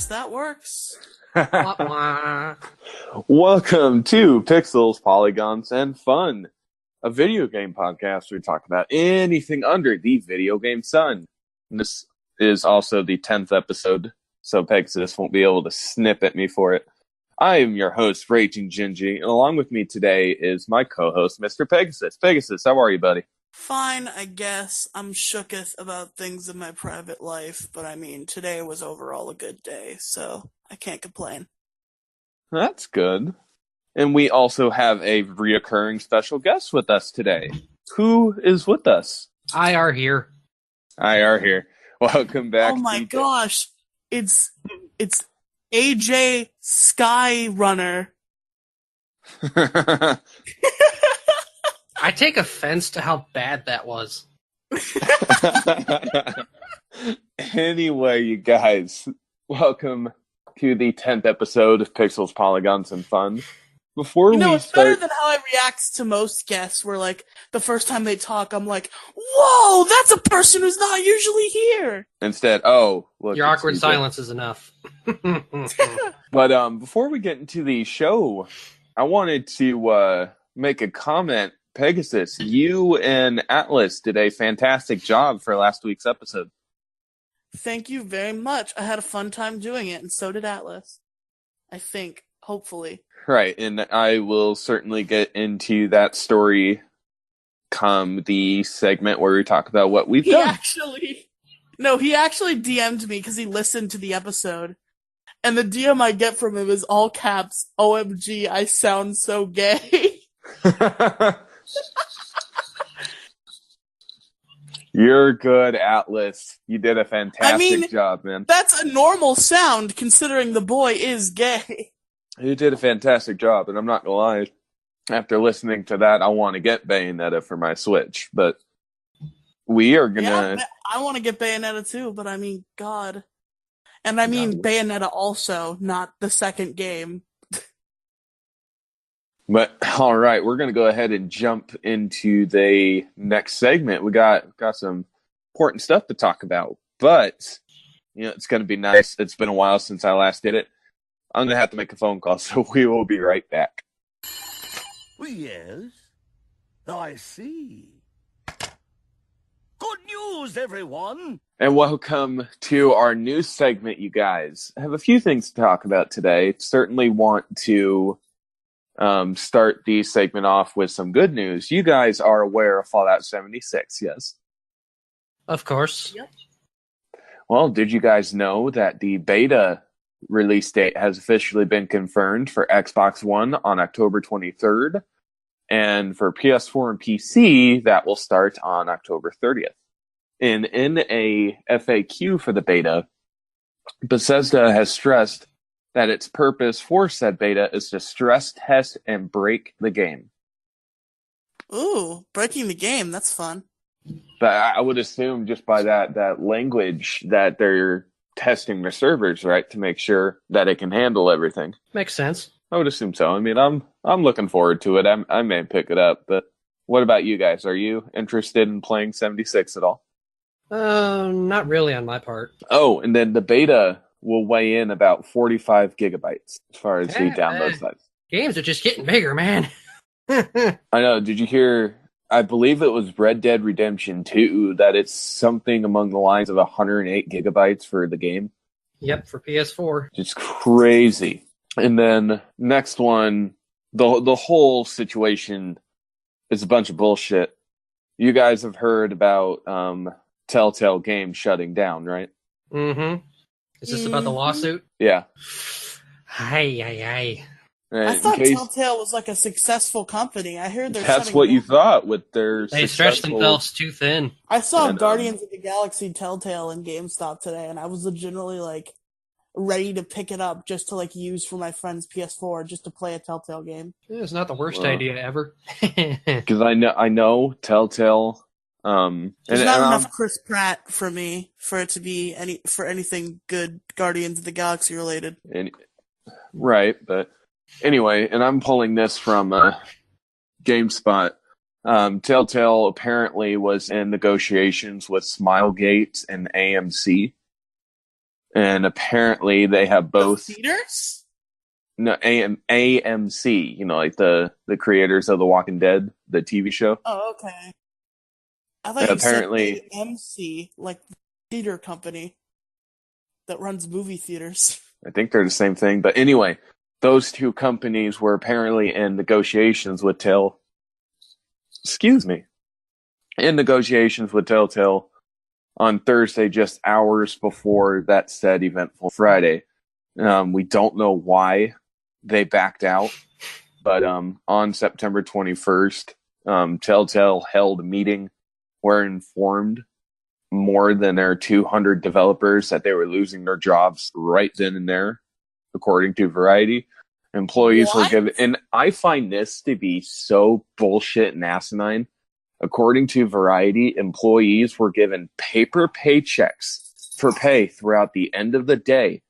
That works. Welcome to Pixels, Polygons, and Fun, a video game podcast where we talk about anything under the video game sun. And this is also the 10th episode, so Pegasus won't be able to snip at me for it. I am your host, Raging Gingy, and along with me today is my co-host, Mr. Pegasus. Pegasus, how are you, buddy? Fine, I guess. I'm shooketh about things in my private life, but I mean, today was overall a good day, so I can't complain. That's good. And we also have a reoccurring special guest with us today. Who is with us? IR here. IR here. Welcome back. Oh my gosh. It's AJ Skyrunner. I take offense to how bad that was. Anyway, you guys, welcome to the 10th episode of Pixels, Polygons, and Fun. It's better than how I react to most guests, where, like, the first time they talk, I'm like, whoa, that's a person who's not usually here! Instead, look, your awkward silence is enough. But before we get into the show, I wanted to make a comment. Pegasus, you and Atlas did a fantastic job for last week's episode. Thank you very much. I had a fun time doing it, and so did Atlas. I think, hopefully. Right, and I will certainly get into that story come the segment where we talk about what we've done. He actually DM'd me because he listened to the episode. And the DM I get from him is all caps, OMG, I sound so gay. You're good, Atlas. You did a fantastic job, man. That's a normal sound, considering the boy is gay. You did a fantastic job, and I'm not gonna lie. After listening to that, I want to get Bayonetta for my Switch, but we are gonna... Yeah, I want to get Bayonetta too, but I mean, God. And I mean Bayonetta also, not the second game. But, alright, we're gonna go ahead and jump into the next segment. We got some important stuff to talk about, but, it's gonna be nice. It's been a while since I last did it. I'm going to have to make a phone call, so we will be right back. Yes, I see. Good news, everyone! And welcome to our new segment, you guys. I have a few things to talk about today. Certainly want to start the segment off with some good news. You guys are aware of Fallout 76, yes? Of course. Yep. Well, did you guys know that the beta release date has officially been confirmed for Xbox One on October 23rd, and for PS4 and PC, that will start on October 30th. And in a FAQ for the beta, Bethesda has stressed that its purpose for said beta is to stress test and break the game. Ooh, breaking the game, that's fun. But I would assume just by that language that they're testing their servers, right, to make sure that it can handle everything. Makes sense. I would assume so. I mean, I'm looking forward to it. I may pick it up, but what about you guys? Are you interested in playing 76 at all? Not really on my part. Oh, and then the beta will weigh in about 45 gigabytes as far as the download size. Games are just getting bigger, man. I know. Did you hear? I believe it was Red Dead Redemption 2 that it's something among the lines of 108 gigabytes for the game. Yep, for PS4. It's crazy. And then next one, the whole situation is a bunch of bullshit. You guys have heard about Telltale Games shutting down, right? Mm-hmm. Is this about the lawsuit? Yeah. Aye. I thought Telltale was like a successful company. I heard they're That's what you thought with their They stretched themselves too thin. I saw Guardians of the Galaxy Telltale in GameStop today, and I was legitimately like, ready to pick it up just to like use for my friend's PS4 just to play a Telltale game. It's not the worst Well, idea ever. Because I know Telltale. There's And not I'm enough Chris Pratt for me for it to be anything good Guardians of the Galaxy related. right, but anyway, and I'm pulling this from GameSpot. Telltale apparently was in negotiations with Smilegate and AMC, and apparently they have both. The theaters? No, AMC. You know, like the creators of The Walking Dead, the TV show. Oh, okay. I And thought you apparently, said AMC, like the theater company that runs movie theaters. I think they're the same thing. But anyway, those two companies were apparently in negotiations with Telltale on Thursday, just hours before that said eventful Friday. We don't know why they backed out, but on September 21st, Telltale held a meeting where informed more than their 200 developers that they were losing their jobs right then and there, according to Variety. Employees were given, and I find this to be so bullshit and asinine. According to Variety, employees were given paper paychecks for pay throughout the end of the day.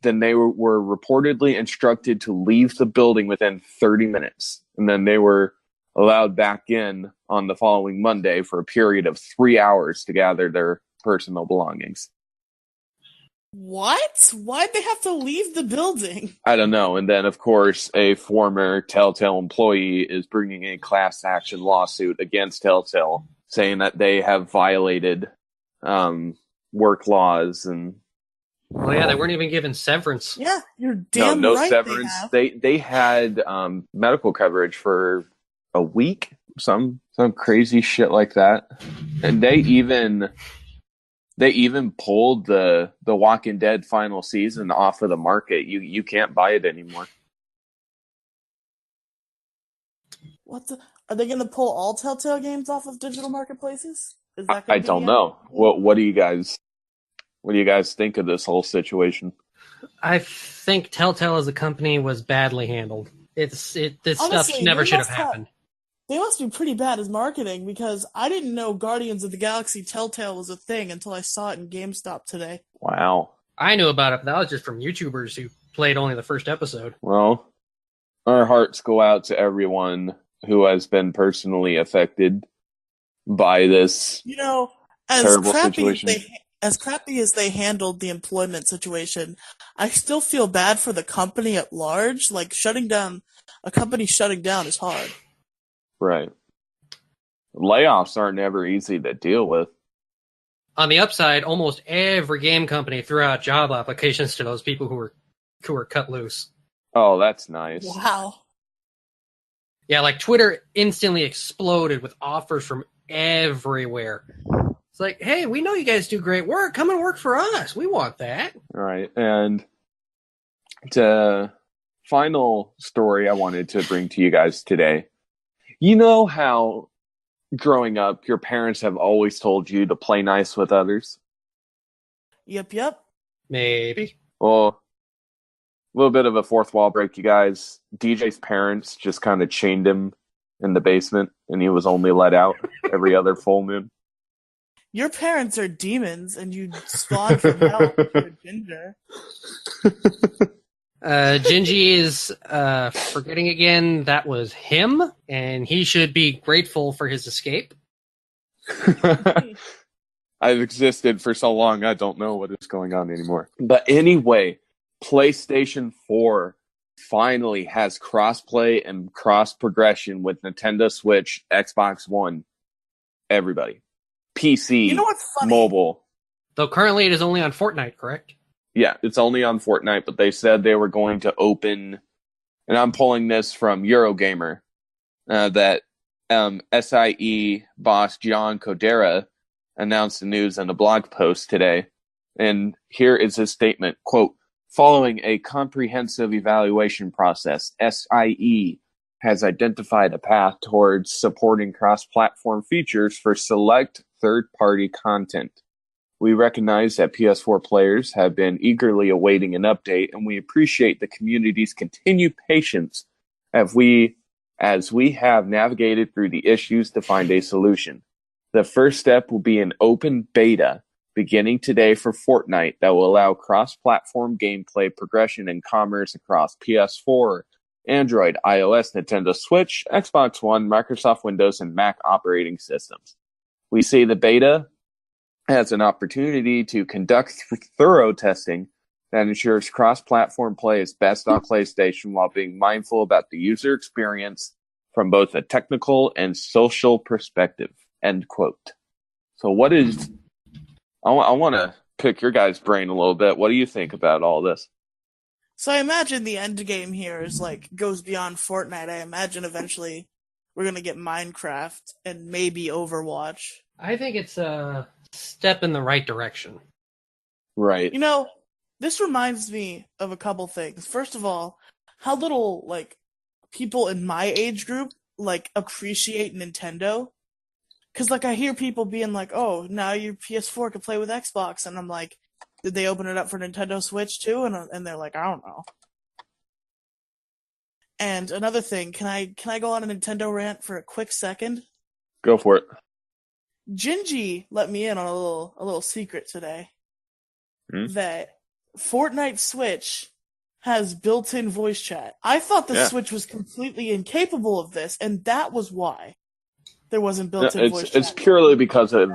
Then they were reportedly instructed to leave the building within 30 minutes. And then they were allowed back in on the following Monday for a period of 3 hours to gather their personal belongings. What? Why'd they have to leave the building? I don't know. And then, of course, a former Telltale employee is bringing a class action lawsuit against Telltale, saying that they have violated work laws and. Well, yeah, they weren't even given severance. Yeah, you're damn no right severance. They had medical coverage for a week, some crazy shit like that, and they even pulled the Walking Dead final season off of the market. You can't buy it anymore. Are they going to pull all Telltale games off of digital marketplaces? Is that I don't know. What do you guys think of this whole situation? I think Telltale as a company was badly handled. This Honestly, stuff never should have happened. They must be pretty bad as marketing because I didn't know Guardians of the Galaxy Telltale was a thing until I saw it in GameStop today. Wow. I knew about it, but that was just from YouTubers who played only the first episode. Well, our hearts go out to everyone who has been personally affected by this terrible situation. As crappy as they handled the employment situation, I still feel bad for the company at large. Like, a company shutting down is hard. Right. Layoffs aren't ever easy to deal with. On the upside, almost every game company threw out job applications to those people who were cut loose. Oh, that's nice. Wow. Yeah, like Twitter instantly exploded with offers from everywhere. It's like, hey, we know you guys do great work. Come and work for us. We want that. Right. And the final story I wanted to bring to you guys today. You know how growing up, your parents have always told you to play nice with others? Yep. Maybe. Well, a little bit of a fourth wall break, you guys. DJ's parents just kind of chained him in the basement, and he was only let out every other full moon. Your parents are demons, and you spawned from hell for Ginger. Gingy is forgetting again that was him, and he should be grateful for his escape. I've existed for so long, I don't know what is going on anymore. But anyway, PlayStation 4 finally has crossplay and cross progression with Nintendo Switch, Xbox One, everybody. PC, You know what's funny? mobile. Though currently it is only on Fortnite, correct? Yeah, it's only on Fortnite, but they said they were going to open, and I'm pulling this from Eurogamer, that SIE boss John Codera announced the news in a blog post today. And here is his statement, quote, "Following a comprehensive evaluation process, SIE has identified a path towards supporting cross-platform features for select third-party content. We recognize that PS4 players have been eagerly awaiting an update, and we appreciate the community's continued patience as we have navigated through the issues to find a solution. The first step will be an open beta beginning today for Fortnite that will allow cross-platform gameplay progression and commerce across PS4, Android, iOS, Nintendo Switch, Xbox One, Microsoft Windows, and Mac operating systems. We see the beta as an opportunity to conduct thorough testing that ensures cross-platform play is best on PlayStation while being mindful about the user experience from both a technical and social perspective. End quote. So I want to pick your guys' brain a little bit. What do you think about all this? So I imagine the end game here is goes beyond Fortnite. I imagine eventually we're gonna get Minecraft and maybe Overwatch. I think it's a step in the right direction. Right. You know, this reminds me of a couple things. First of all, how little people in my age group appreciate Nintendo. Because I hear people being like, "Oh, now your PS4 can play with Xbox," and I'm like, "Did they open it up for Nintendo Switch too?" And they're like, "I don't know." And another thing, can I go on a Nintendo rant for a quick second? Go for it. Gingy let me in on a little secret today. That Fortnite Switch has built-in voice chat. I thought the Switch was completely incapable of this, and that was why there wasn't built-in voice chat. It's purely because of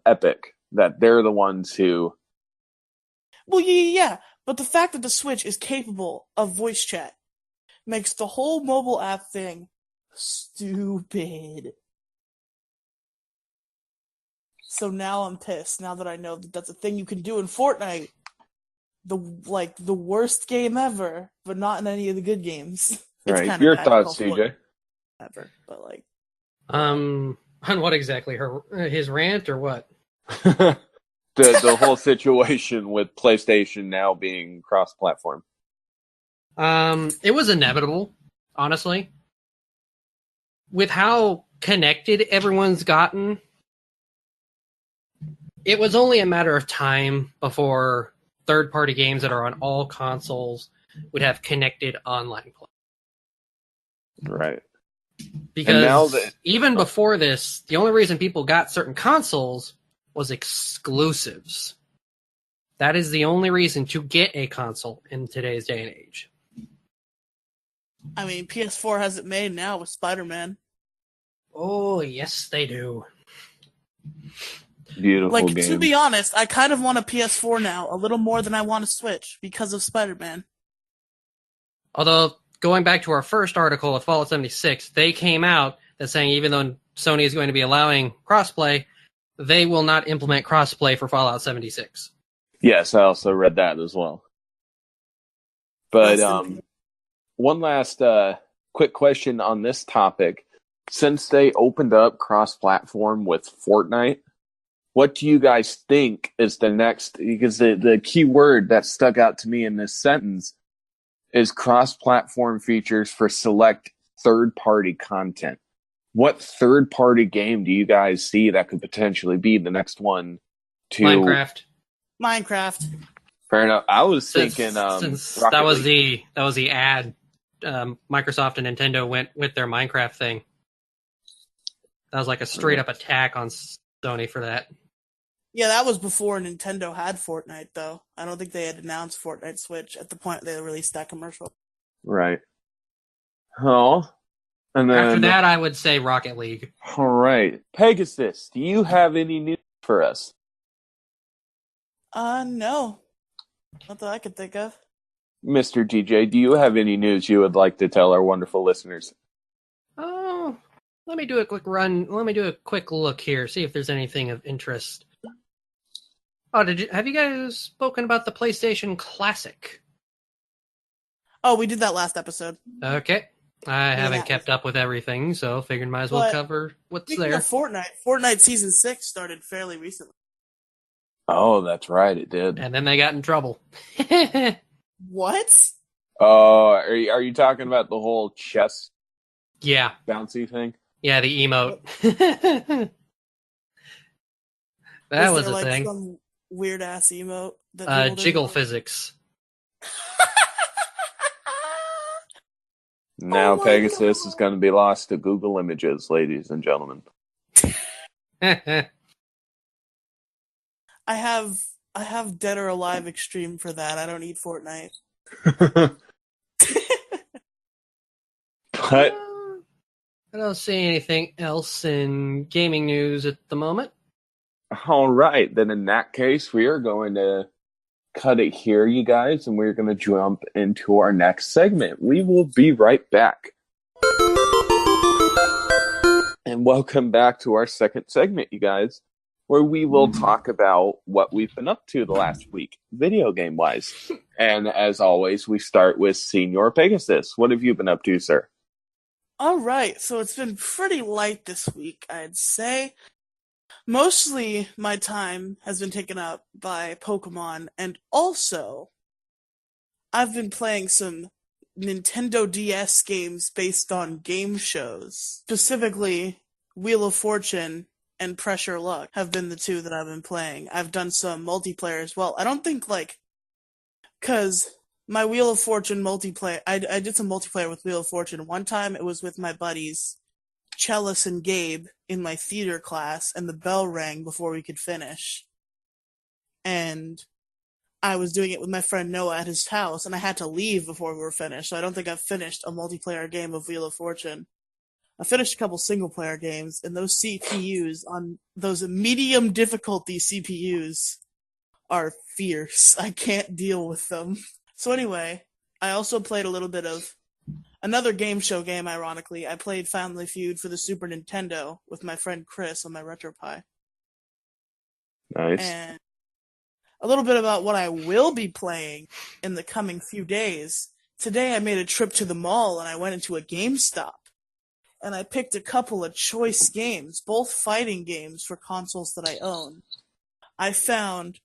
Epic, that they're the ones who... Well, yeah, but the fact that the Switch is capable of voice chat makes the whole mobile app thing stupid. So now I'm pissed, now that I know that that's a thing you can do in Fortnite. The worst game ever, but not in any of the good games. Right. Your thoughts, CJ? Ever, but on what exactly? His rant or what? the whole situation with PlayStation now being cross-platform. It was inevitable, honestly. With how connected everyone's gotten, it was only a matter of time before third-party games that are on all consoles would have connected online play. Right. Because even before this, the only reason people got certain consoles was exclusives. That is the only reason to get a console in today's day and age. I mean, PS4 has it made now with Spider-Man. Oh, yes, they do. Beautiful game. To be honest, I kind of want a PS4 now, a little more than I want a Switch, because of Spider-Man. Although, going back to our first article with Fallout 76, they came out that saying even though Sony is going to be allowing crossplay, they will not implement crossplay for Fallout 76. Yes, I also read that as well. But one last quick question on this topic. Since they opened up cross-platform with Fortnite, what do you guys think is the next? Because the key word that stuck out to me in this sentence is cross-platform features for select third-party content. What third-party game do you guys see that could potentially be the next one to Minecraft? Fair enough. I was thinking since that was the ad. Microsoft and Nintendo went with their Minecraft thing. That was like a straight up attack on Sony for that. Yeah, that was before Nintendo had Fortnite, though. I don't think they had announced Fortnite Switch at the point they released that commercial. Right. Oh, and then after that, I would say Rocket League. All right, Pegasus. Do you have any news for us? No, not that I could think of. Mr. DJ, do you have any news you would like to tell our wonderful listeners? Oh, let me do a quick run. Let me do a quick look here, see if there's anything of interest. Oh, have you guys spoken about the PlayStation Classic? Oh, we did that last episode. Okay. I haven't kept up with everything, so figured might as well cover what's there. Of Fortnite Season 6 started fairly recently. Oh, that's right, it did. And then they got in trouble. What? Oh, are you talking about the whole chess bouncy thing? Yeah, the emote. That was a thing. Some weird ass emote that people Jiggle didn't physics. Now Oh my Pegasus God. is going to be lost to Google Images, ladies and gentlemen. I have Dead or Alive Extreme for that. I don't need Fortnite. But I don't see anything else in gaming news at the moment. all right, then in that case, we are going to cut it here, you guys, and we're going to jump into our next segment. We will be right back. And welcome back to our second segment, you guys, where we will talk about what we've been up to the last week, video game wise. And as always, we start with Senior Pegasus. What have you been up to, sir? All right, so it's been pretty light this week, I'd say. Mostly my time has been taken up by Pokemon, and also I've been playing some Nintendo DS games based on game shows. Specifically, Wheel of Fortune and Pressure Luck have been the two that I've been playing. I've done some multiplayer as well. I don't think, because my Wheel of Fortune multiplayer, I did some multiplayer with Wheel of Fortune. One time it was with my buddies, Chalice and Gabe, in my theater class, and the bell rang before we could finish. And I was doing it with my friend Noah at his house, and I had to leave before we were finished, so I don't think I've finished a multiplayer game of Wheel of Fortune. I finished a couple single-player games, and those CPUs, on those medium difficulty CPUs, are fierce. I can't deal with them. So anyway, I also played a little bit of another game show game, ironically. I played Family Feud for the Super Nintendo with my friend Chris on my RetroPie. Nice. And a little bit about what I will be playing in the coming few days. Today I made a trip to the mall and I went into a GameStop. And I picked a couple of choice games, both fighting games for consoles that I own. I found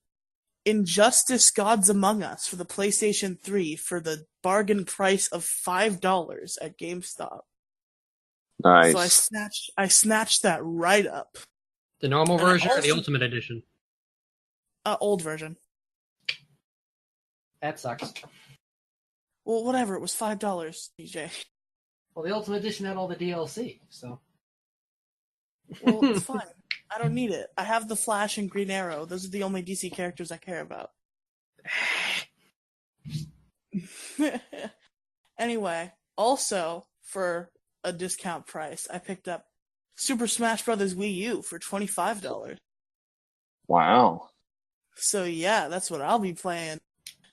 Injustice Gods Among Us for the PlayStation 3 for the bargain price of $5 at GameStop. Nice. So I snatched that right up. The normal version or the Ultimate Edition? Old version. That sucks. Well, whatever. It was $5, DJ. Well, the Ultimate Edition had all the DLC, so. Well, it's fine. I don't need it. I have the Flash and Green Arrow. Those are the only DC characters I care about. Anyway, also, for a discount price, I picked up Super Smash Bros. Wii U for $25. Wow. So yeah, that's what I'll be playing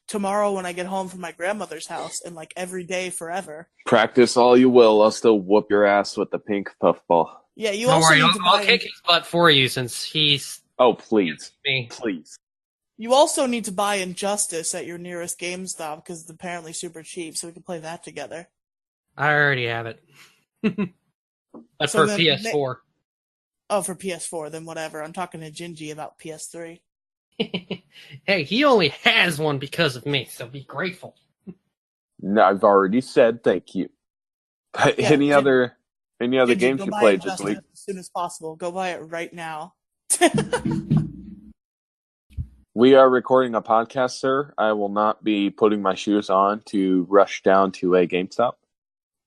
tomorrow when I get home from my grandmother's house, and every day forever. Practice all you will. I'll still whoop your ass with the pink puffball. Yeah, you Don't also worry, need to I'll buy. kick his butt for you since he's Oh, please. me. Please. You also need to buy Injustice at your nearest GameStop because it's apparently super cheap, so we can play that together. I already have it. But So for PS4. Oh, for PS4, then whatever. I'm talking to Gingy about PS3. Hey, he only has one because of me, so be grateful. No, I've already said thank you. But Yeah, any other Gingy, games go you buy played this Injustice week? as soon as possible. Go buy it right now. We are recording a podcast, sir. I will not be putting my shoes on to rush down to a GameStop.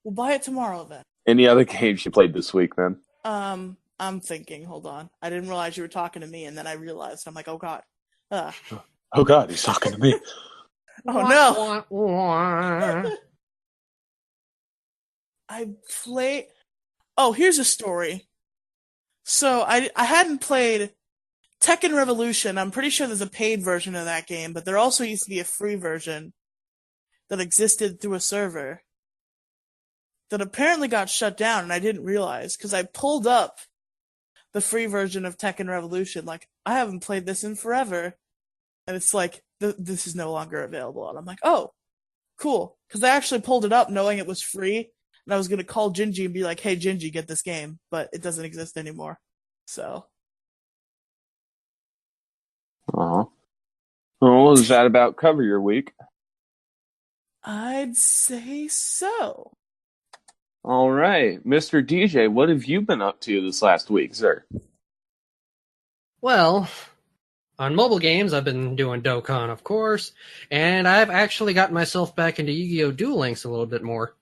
We'll buy it tomorrow then. Any other games you played this week, then? I'm thinking. Hold on. I didn't realize you were talking to me, and then I realized. I'm like, oh god. Oh God, he's talking to me. Oh no. I play. Oh, here's a story. So I hadn't played Tekken Revolution. I'm pretty sure there's a paid version of that game, but there also used to be a free version that existed through a server that apparently got shut down, and I didn't realize because I pulled up the free version of Tekken Revolution. I haven't played this in forever, and it's this is no longer available. And I'm like, oh, cool, because I actually pulled it up knowing it was free, and I was gonna call Gingy and be like, hey, Gingy, get this game, but it doesn't exist anymore. So. Oh. Well, does that about cover your week? I'd say so. All right. Mr. DJ, what have you been up to this last week, sir? Well, On mobile games, I've been doing Dokkan, of course, and I've actually gotten myself back into Yu-Gi-Oh! Duel Links a little bit more.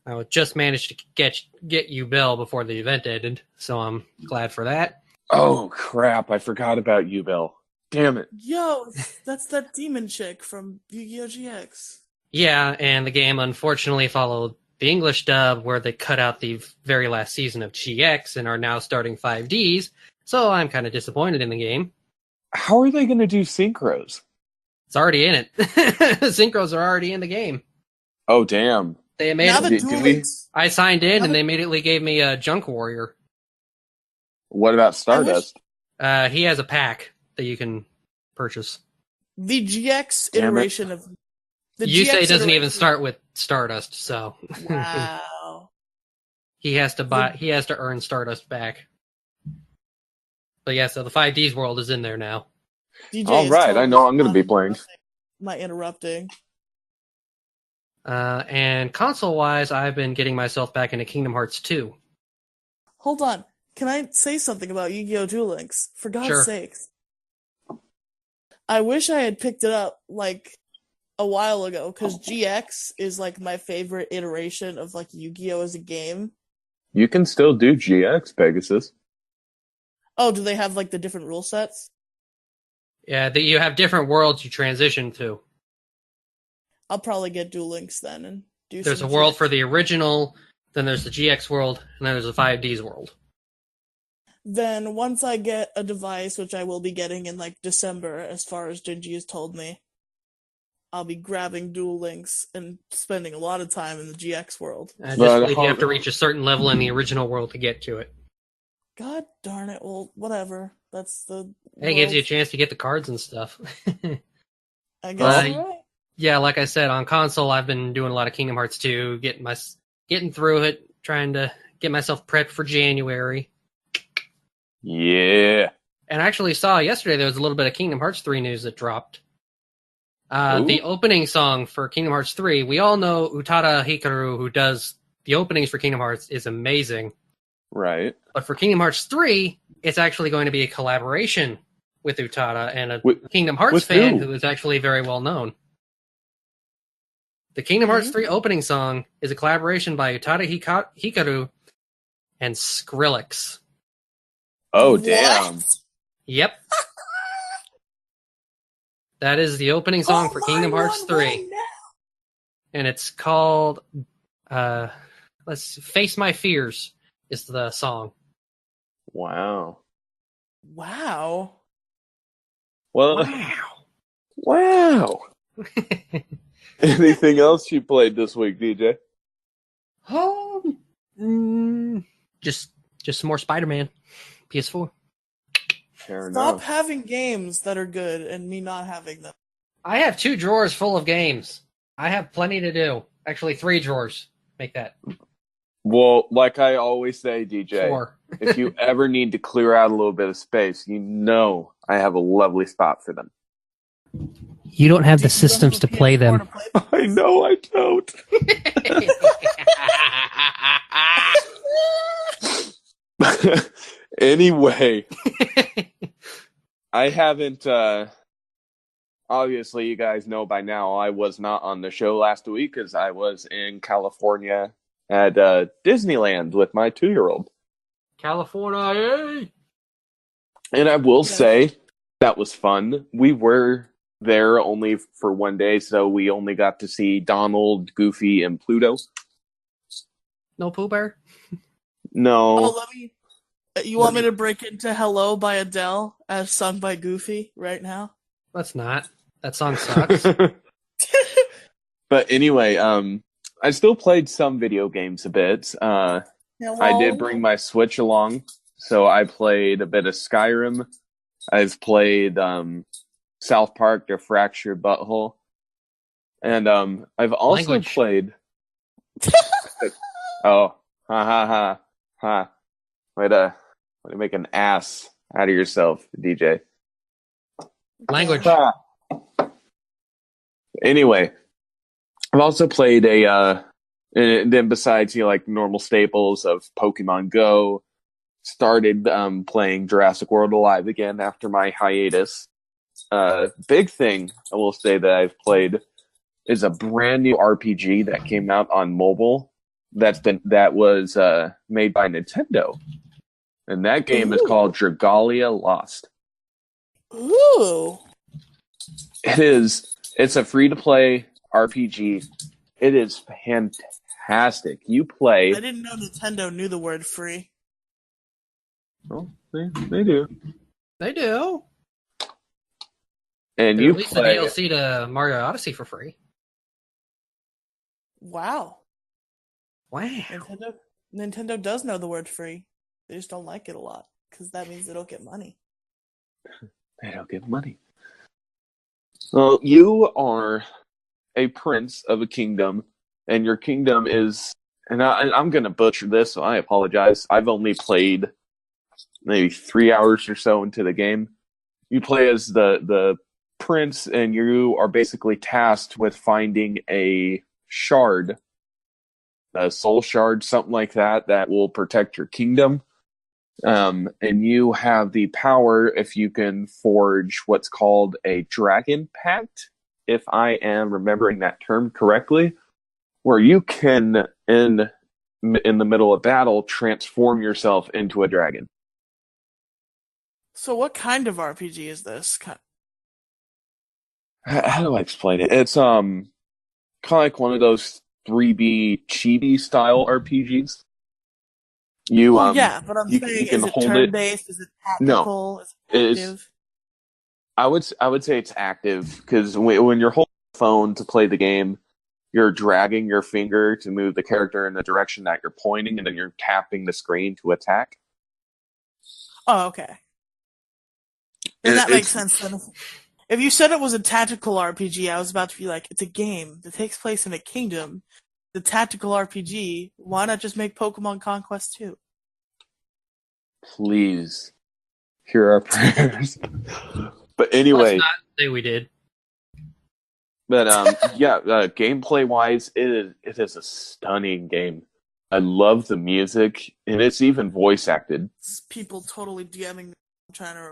I just managed to get you Bell before the event ended, so I'm glad for that. Oh crap! I forgot about you, Bell. Damn it! Yo, that's that demon chick from Yu-Gi-Oh! GX. Yeah, and the game unfortunately followed the English dub, where they cut out the very last season of GX and are now starting 5Ds. So I'm kind of disappointed in the game. How are they going to do synchros? It's already in it. Synchros are already in the game. Oh damn! They made Now it. the Links. I signed in, and they immediately gave me a Junk Warrior. What about Stardust? He has a pack that you can purchase. The GX iteration of the Yusei GX doesn't even iteration- start with Stardust, so Wow. he has to earn Stardust back. But yeah, so the 5Ds world is in there now. DJ All is right, totally I know I'm going to be not playing. Not interrupting. And console-wise, I've been getting myself back into Kingdom Hearts 2. Hold on. Can I say something about Yu-Gi-Oh! Duel Links? For God's Sure. sakes. I wish I had picked it up, like, a while ago, because GX is, like, my favorite iteration of, like, Yu-Gi-Oh! As a game. You can still do GX, Pegasus. Oh, do they have, like, the different rule sets? Yeah, you have different worlds you transition to. I'll probably get Duel Links then and do There's a some world GX. for the original, then there's the GX world, and then there's the 5Ds world. Then once I get a device, which I will be getting in like December, as far as Gingy has told me, I'll be grabbing Duel Links and spending a lot of time in the GX world. I just believe you have to reach a certain level in the original world to get to it. God darn it! Well, whatever. That's the. It gives you a chance to get the cards and stuff. I guess you're Well, right. Yeah, like I said, on console, I've been doing a lot of Kingdom Hearts 2, getting through it, trying to get myself prepped for January. Yeah. And I actually saw yesterday there was a little bit of Kingdom Hearts 3 news that dropped. The opening song for Kingdom Hearts 3, we all know Utada Hikaru, who does the openings for Kingdom Hearts, is amazing. Right. But for Kingdom Hearts 3, it's actually going to be a collaboration with Utada and a Kingdom Hearts fan who is actually very well known. The Kingdom Hearts 3 opening song is a collaboration by Utada Hikaru and Skrillex. Oh, damn. Yep. That is the opening song for Kingdom Hearts 3. And it's called Face My Fears is the song. Wow. Wow. Well, wow. Anything else you played this week, DJ? Just some more Spider-Man. PS4. Fair Stop enough. having games that are good and me not having them. I have 2 drawers full of games. I have plenty to do. Actually, 3 drawers. Make that. Well, like I always say, DJ, 4. if you ever need to clear out a little bit of space, you know I have a lovely spot for them. You don't have the systems to play them. I know I don't. Anyway, I haven't, obviously you guys know by now, I was not on the show last week because I was in California at Disneyland with my 2-year-old. California! And I will say, that was fun. We were there only for one day, so we only got to see Donald, Goofy, and Pluto. No Pooh Bear? No. Oh, you want me to break into Hello by Adele as sung by Goofy right now? Let's not. That song sucks. But anyway, I still played some video games a bit. I did bring my Switch along, so I played a bit of Skyrim. I've played South Park: The Fractured Butthole, and I've also played. Oh, ha! Way to make an ass out of yourself, DJ. Language. Anyway, I've also played and then besides like normal staples of Pokemon Go, started playing Jurassic World Alive again after my hiatus. Big thing I will say that I've played is a brand new RPG that came out on mobile. That was made by Nintendo, and that game is called Dragalia Lost. Ooh. It's a free to play RPG. It is fantastic. You play. I didn't know Nintendo knew the word free. Oh, they do. They do. And They you released play the DLC to Mario Odyssey for free. Wow. Wow. Nintendo does know the word free. They just don't like it a lot because that means they don't get money. They don't get money. Well, you are a prince of a kingdom, and your kingdom is, and I'm going to butcher this, so I apologize. I've only played maybe 3 hours or so into the game. You play as the prince, and you are basically tasked with finding a shard, a soul shard, something like that will protect your kingdom. And you have the power if you can forge what's called a dragon pact, if I am remembering that term correctly, where you can, in the middle of battle, transform yourself into a dragon. So what kind of RPG is this? How do I explain it? It's kind of like one of those 3B chibi style RPGs. Yeah, but I'm saying, you can is it hold turn-based? Is it tactical? No, is it active? I would say it's active because when you're holding the phone to play the game, you're dragging your finger to move the character in the direction that you're pointing, and then you're tapping the screen to attack. Oh, okay. Then that makes sense. Then if you said it was a tactical RPG, I was about to be like, it's a game that takes place in a kingdom. The tactical RPG. Why not just make Pokemon Conquest 2? Please, hear our prayers. But anyway, let's not say we did. But gameplay wise, it is a stunning game. I love the music, and it's even voice acted. People totally DMing, trying to.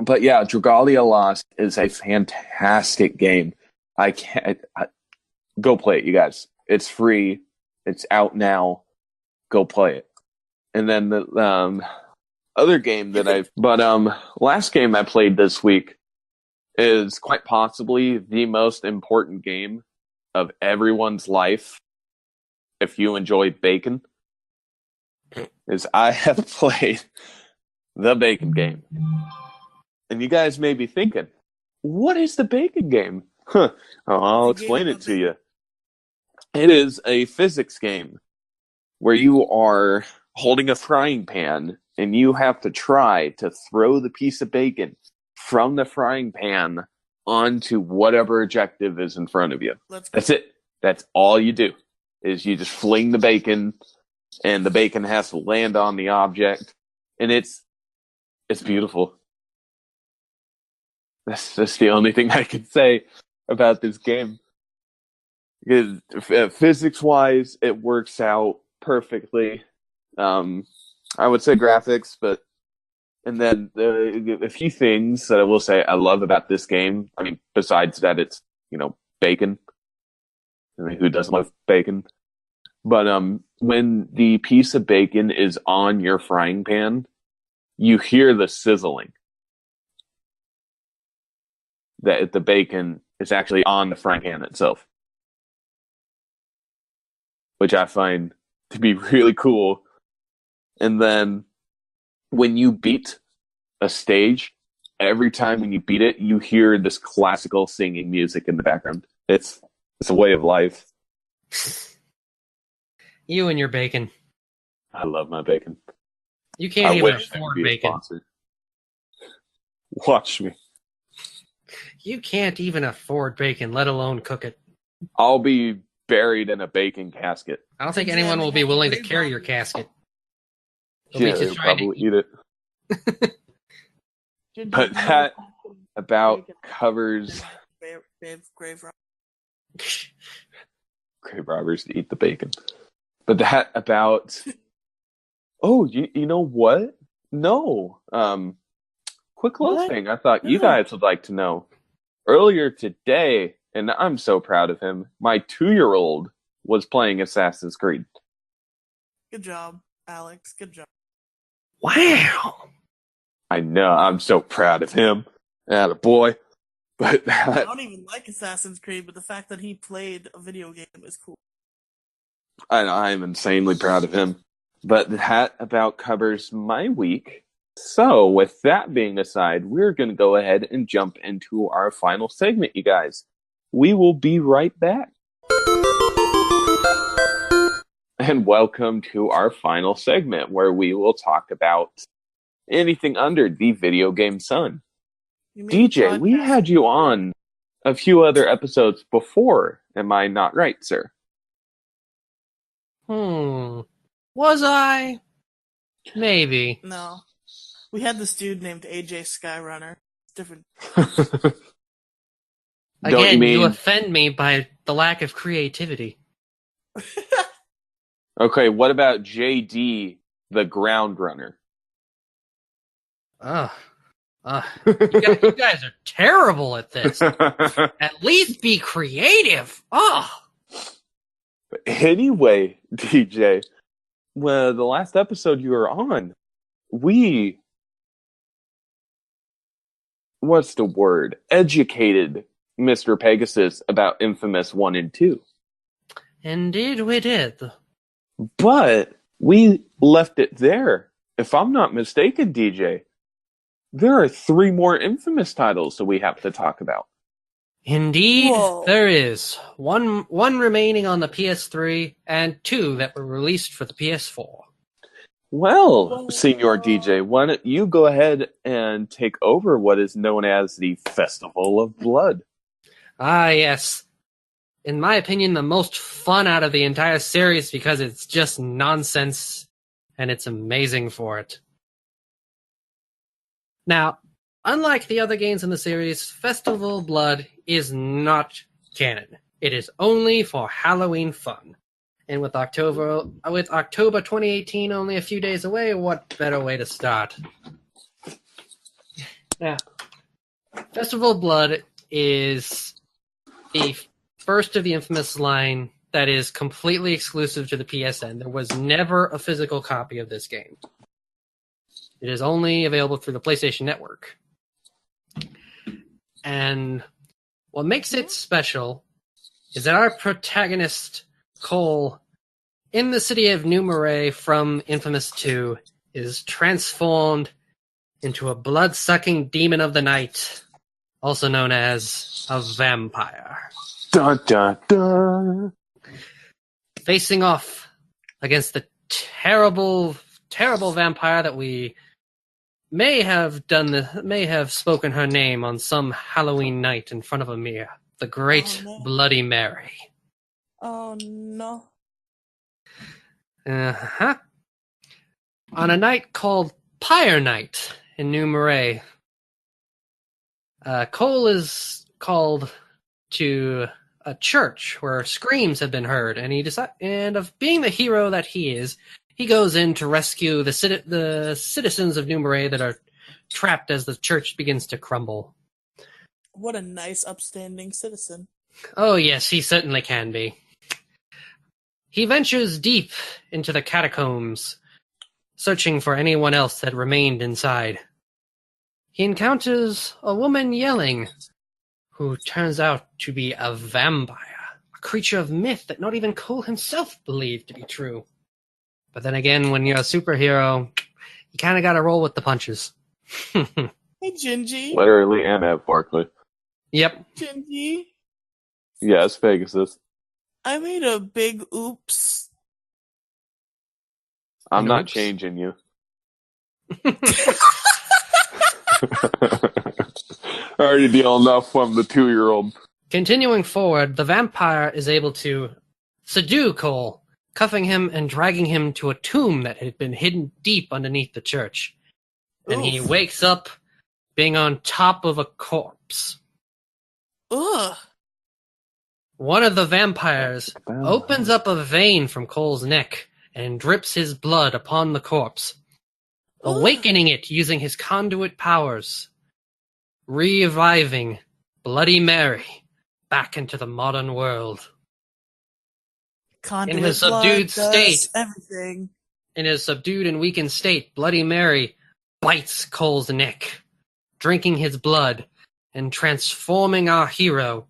But yeah, Dragalia Lost is a fantastic game. Go play it, you guys. It's free. It's out now. Go play it. And then the other game last game I played this week is quite possibly the most important game of everyone's life if you enjoy bacon. Is I have played the bacon game. And you guys may be thinking, what is the bacon game? I'll explain it to you. It is a physics game where you are holding a frying pan and you have to try to throw the piece of bacon from the frying pan onto whatever objective is in front of you. That's it. That's all you do, is you just fling the bacon, and the bacon has to land on the object, and it's beautiful. That's the only thing I can say about this game. Because physics-wise, it works out perfectly. I would say graphics, and then a few things that I will say I love about this game. I mean, besides that, it's bacon. I mean, who doesn't love bacon? But when the piece of bacon is on your frying pan, you hear the sizzling. That the bacon is actually on the frying pan itself, which I find to be really cool. And then when you beat a stage, every time when you beat it, you hear this classical singing music in the background. It's a way of life. You and your bacon. I love my bacon. You can't even afford bacon. Watch me. You can't even afford bacon, let alone cook it. I'll be buried in a bacon casket. I don't think anyone will be willing to carry your casket. They'll probably eat it. But that about covers grave robbers to eat the bacon. But that about Oh, you know what? No. Quick little What? thing I thought you No. guys would like to know. Earlier today, and I'm so proud of him, my 2-year-old was playing Assassin's Creed. Good job, Alex. Good job. Wow. I know, I'm so proud of him. Attaboy. But I don't even like Assassin's Creed, but the fact that he played a video game is cool. I'm insanely proud of him. But that about covers my week. So, with that being aside, we're going to go ahead and jump into our final segment, you guys. We will be right back. And welcome to our final segment, where we will talk about anything under the video game sun. DJ, we had you on a few other episodes before. Am I not right, sir? Was I? Maybe. No. We had this dude named AJ Skyrunner. Different. Again, you offend me by the lack of creativity. Okay, what about JD, the ground runner? You guys are terrible at this. At least be creative. Anyway, DJ, well, the last episode you were on, what's the word? Educated Mr. Pegasus about inFamous 1 and 2. Indeed we did. But we left it there. If I'm not mistaken, DJ, there are 3 more inFamous titles that we have to talk about. Indeed, there is. One remaining on the PS3 and 2 that were released for the PS4. Well, Senior DJ, why don't you go ahead and take over what is known as the Festival of Blood? Ah, yes. In my opinion, the most fun out of the entire series because it's just nonsense and it's amazing for it. Now, unlike the other games in the series, Festival of Blood is not canon. It is only for Halloween fun. And with October 2018 only a few days away, what better way to start? Now, Festival of Blood is the first of the inFamous line that is completely exclusive to the PSN. There was never a physical copy of this game. It is only available through the PlayStation Network. And what makes it special is that our protagonist, Cole, in the city of New Marais from inFamous 2, is transformed into a blood-sucking demon of the night, also known as a vampire. Dun, dun, dun. Facing off against the terrible, terrible vampire that we may have spoken her name on some Halloween night in front of a mirror. The Great Bloody Mary. Oh no. On a night called Pyre Night in New Marais, Cole is called to a church where screams have been heard, and of being the hero that he is, he goes in to rescue the citizens of New Marais that are trapped as the church begins to crumble. What a nice, upstanding citizen. Oh yes, he certainly can be. He ventures deep into the catacombs, searching for anyone else that remained inside. He encounters a woman yelling, who turns out to be a vampire, a creature of myth that not even Cole himself believed to be true. But then again, when you're a superhero, you kind of got to roll with the punches. Hey, Gingy. Literally and metaphorically. Yep. Gingy. Yes, Pegasus. I made a big oops. I'm not changing you. I already deal enough from the 2-year-old. Continuing forward, the vampire is able to subdue Cole, cuffing him and dragging him to a tomb that had been hidden deep underneath the church. And he wakes up being on top of a corpse. Ugh. One of the vampires opens up a vein from Cole's neck and drips his blood upon the corpse, awakening it using his conduit powers, reviving Bloody Mary back into the modern world. Conduit In his blood subdued state, everything. In his subdued and weakened state, Bloody Mary bites Cole's neck, drinking his blood and transforming our hero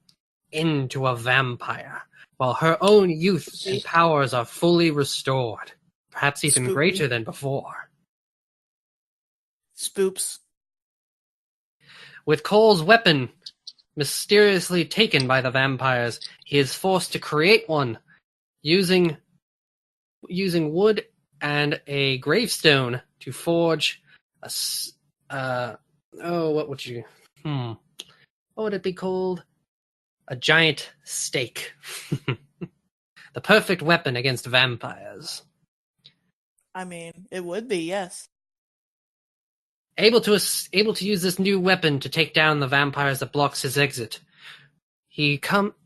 into a vampire, while her own youth and powers are fully restored, perhaps even greater than before. Spoops. With Cole's weapon mysteriously taken by the vampires, he is forced to create one using wood and a gravestone to forge what would it be called? A giant stake. The perfect weapon against vampires. I mean, it would be, yes. Able to use this new weapon to take down the vampires that blocks his exit.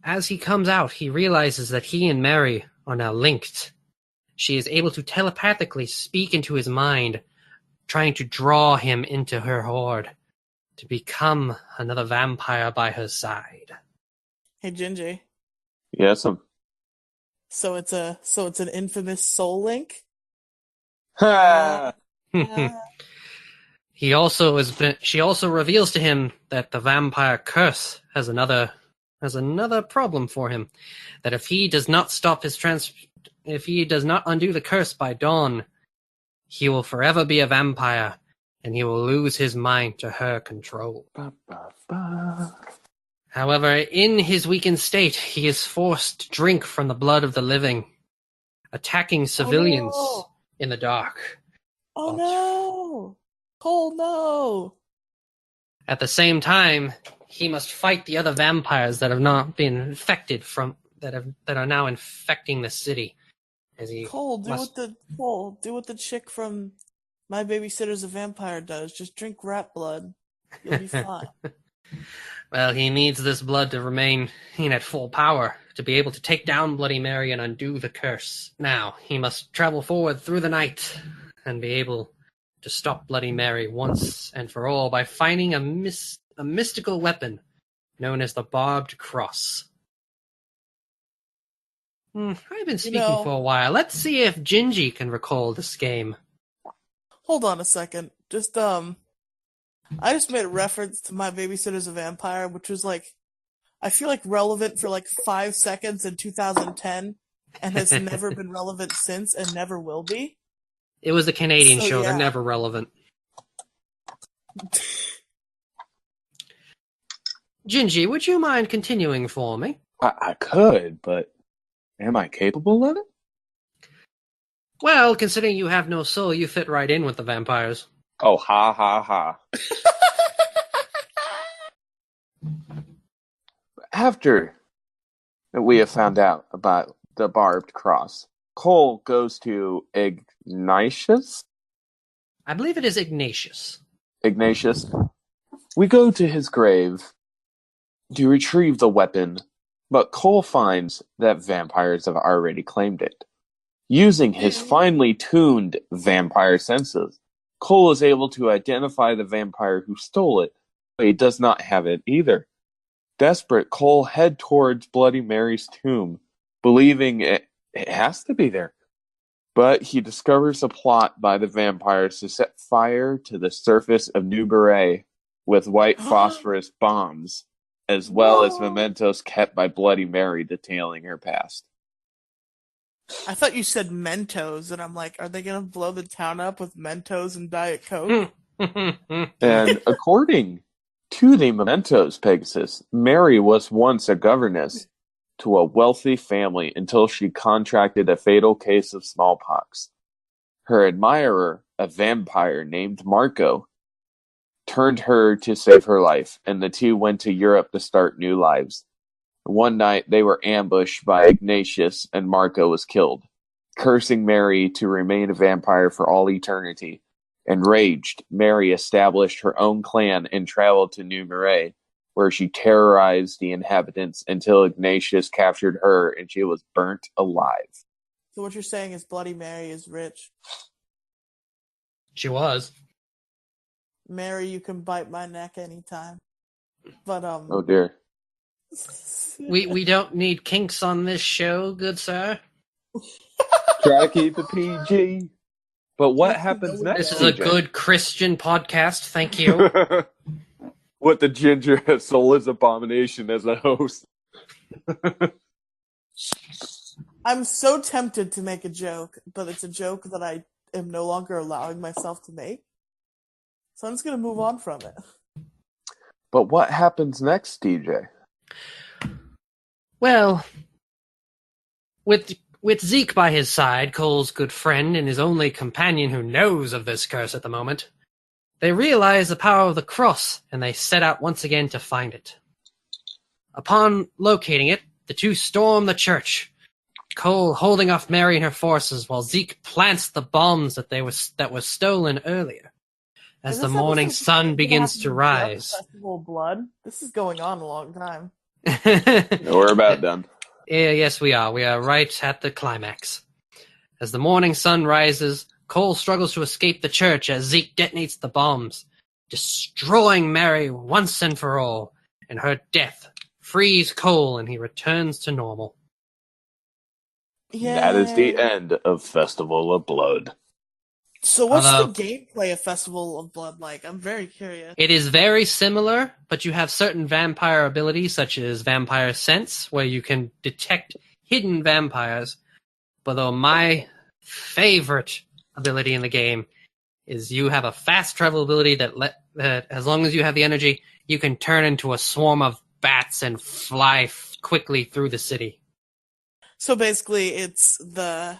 As he comes out, he realizes that he and Mary are now linked. She is able to telepathically speak into his mind, trying to draw him into her horde, to become another vampire by her side. Hey, Gingy. Yes. So it's an inFamous soul link? Ha! She also reveals to him that the vampire curse has another problem for him. That if he does not undo the curse by dawn, he will forever be a vampire, and he will lose his mind to her control. However, in his weakened state, he is forced to drink from the blood of the living, attacking civilians in the dark. Oh no! Cole, no! At the same time, he must fight the other vampires that have not been infected that are now infecting the city. Cole, do what the chick from My Babysitter's a Vampire does. Just drink rat blood. You'll be fine. Well, he needs this blood to remain at full power, to be able to take down Bloody Mary and undo the curse. Now, he must travel forward through the night and be able to stop Bloody Mary once and for all by finding a mystical weapon known as the Barbed Cross. I've been speaking for a while. Let's see if Gingy can recall this game. Hold on a second. I just made a reference to My Babysitter's a Vampire, which was I feel relevant for 5 seconds in 2010, and has never been relevant since, and never will be. It was a Canadian show. Yeah. They're never relevant. Gingy, would you mind continuing for me? I could, but am I capable of it? Well, considering you have no soul, you fit right in with the vampires. Oh, ha, ha, ha. After we have found out about the Barbed Cross, Cole goes to Ignatius? I believe it is Ignatius. Ignatius. We go to his grave to retrieve the weapon, but Cole finds that vampires have already claimed it. Using his finely tuned vampire senses, Cole is able to identify the vampire who stole it, but he does not have it either. Desperate, Cole heads towards Bloody Mary's tomb, believing it has to be there. But he discovers a plot by the vampires to set fire to the surface of New Beret with white phosphorus bombs, as well as mementos kept by Bloody Mary detailing her past. I thought you said Mentos, and I'm like, are they going to blow the town up with Mentos and Diet Coke? And according to the mementos, Pegasus, Mary was once a governess to a wealthy family until she contracted a fatal case of smallpox. Her admirer, a vampire named Marco, turned her to save her life, and the two went to Europe to start new lives. One night, they were ambushed by Ignatius, and Marco was killed. Cursing Mary to remain a vampire for all eternity. Enraged, Mary established her own clan and traveled to New Marais, where she terrorized the inhabitants until Ignatius captured her and she was burnt alive. So what you're saying is Bloody Mary is rich. She was. Mary, you can bite my neck anytime. But Oh dear. We don't need kinks on this show, good sir. Try to keep it PG. But what happens next? This is a good Christian podcast, thank you. What the ginger soulless abomination as a host. I'm so tempted to make a joke, but it's a joke that I am no longer allowing myself to make. So I'm just going to move on from it. But what happens next, DJ? Well, with Zeke by his side, Cole's good friend and his only companion who knows of this curse at the moment, they realize the power of the cross, and they set out once again to find it. Upon locating it, the two storm the church, Cole holding off Mary and her forces, while Zeke plants the bombs that were stolen earlier. As the morning sun begins to rise. Festival of Blood? This is going on a long time. We're about done. Yes, we are. We are right at the climax. As the morning sun rises, Cole struggles to escape the church as Zeke detonates the bombs, destroying Mary once and for all, and her death frees Cole and he returns to normal. Yay. That is the end of Festival of Blood. So what's the gameplay of Festival of Blood like? I'm very curious. It is very similar, but you have certain vampire abilities, such as Vampire Sense, where you can detect hidden vampires. But though my favorite ability in the game is you have a fast travel ability that as long as you have the energy, you can turn into a swarm of bats and fly quickly through the city. So basically, it's the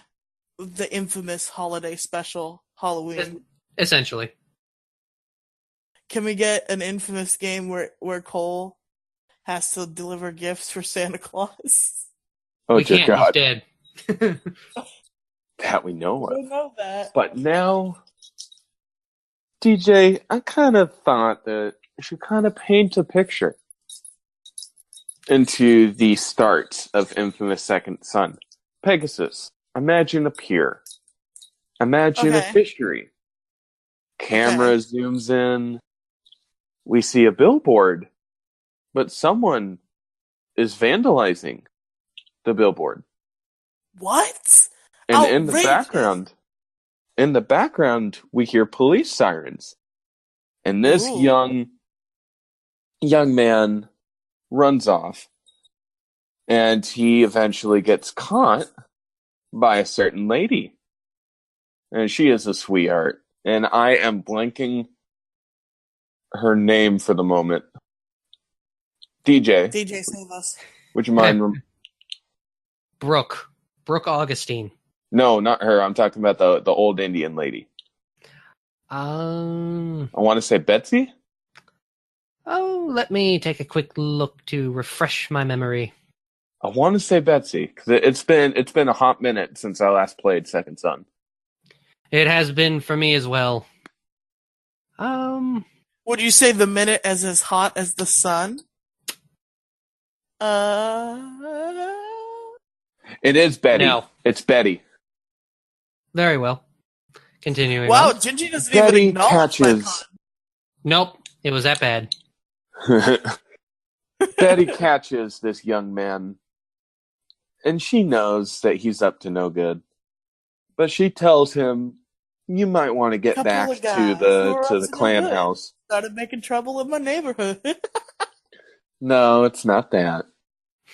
infamous holiday special, Halloween. Essentially. Can we get an infamous game where Cole has to deliver gifts for Santa Claus? Oh, we can't, God. He's dead. That we know of. I don't know that. But now, DJ, I kind of thought that you should kind of paint a picture into the start of Infamous Second Son. Pegasus, imagine a pier. Imagine a fishery. Camera zooms in. We see a billboard, but someone is vandalizing the billboard. What? And Outrageous. in the background, we hear police sirens. And this young man runs off. And he eventually gets caught by a certain lady. And she is a sweetheart. And I am blanking her name for the moment. DJ, save us. would you mind? Brooke Augustine. No, not her. I'm talking about the old Indian lady. I want to say Betsy? Oh, let me take a quick look to refresh my memory. I want to say Betsy, because it's been a hot minute since I last played Second Son. It has been for me as well. Would you say the minute as hot as the sun? It is Betty. No. It's Betty. Very well. Continuing. Wow, on. Gingy doesn't Betty even acknowledge catches. Nope, it was that bad. Betty catches this young man, and she knows that he's up to no good. But she tells him, "You might want to get back to the clan house." Started making trouble in my neighborhood. No, it's not that.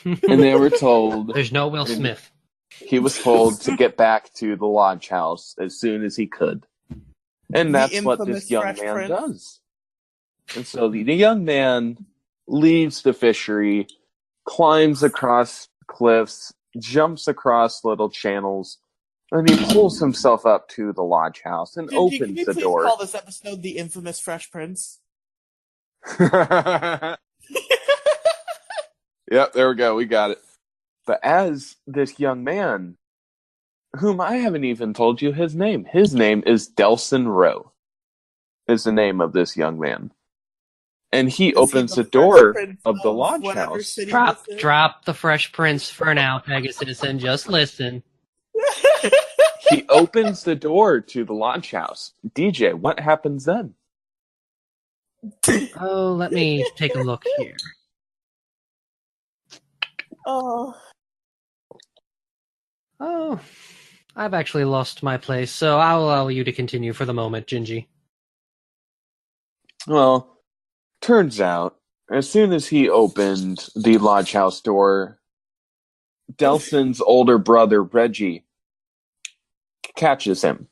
And they were told. There's no Will Smith. He was told to get back to the lodge house as soon as he could. And that's what this young man does. And so the young man leaves the fishery, climbs across cliffs, jumps across little channels, and he pulls himself up to the lodge house and opens the door. Can you call this episode the infamous Fresh Prince? Yep, there we go. We got it. But as this young man, whom I haven't even told you his name is Delson Rowe, is the name of this young man. And he opens the door of the lodge house. Drop the Fresh Prince for now, Pegasus, and just listen. He opens the door to the lodge house. DJ, what happens then? Oh, let me take a look here. Oh. Oh, I've actually lost my place, so I'll allow you to continue for the moment, Gingy. Well, turns out, as soon as he opened the lodge house door, Delson's older brother, Reggie, catches him.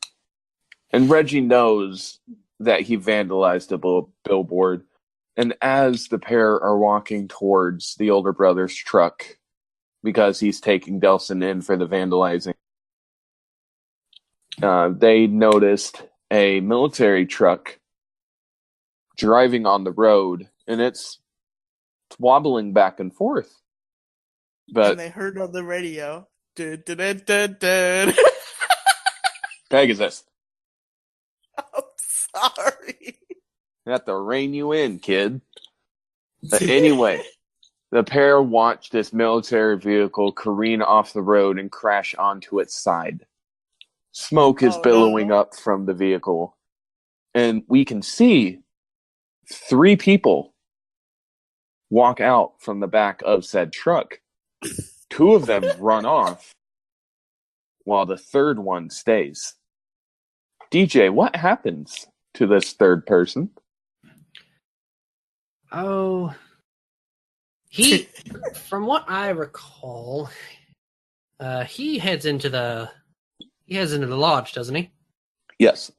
And Reggie knows that he vandalized a billboard. And as the pair are walking towards the older brother's truck, because he's taking Delson in for the vandalizing, they noticed a military truck driving on the road, and it's wobbling back and forth. But and they heard on the radio, dun, dun, dun, dun, dun. Pegasus, I'm sorry. I have to rein you in, kid. But anyway, the pair watched this military vehicle careen off the road and crash onto its side. Smoke is billowing up from the vehicle, and we can see 3 people walk out from the back of said truck. 2 of them run off, while the third one stays. DJ, what happens to this third person? Oh, from what I recall, he heads into the lodge, doesn't he? Yes.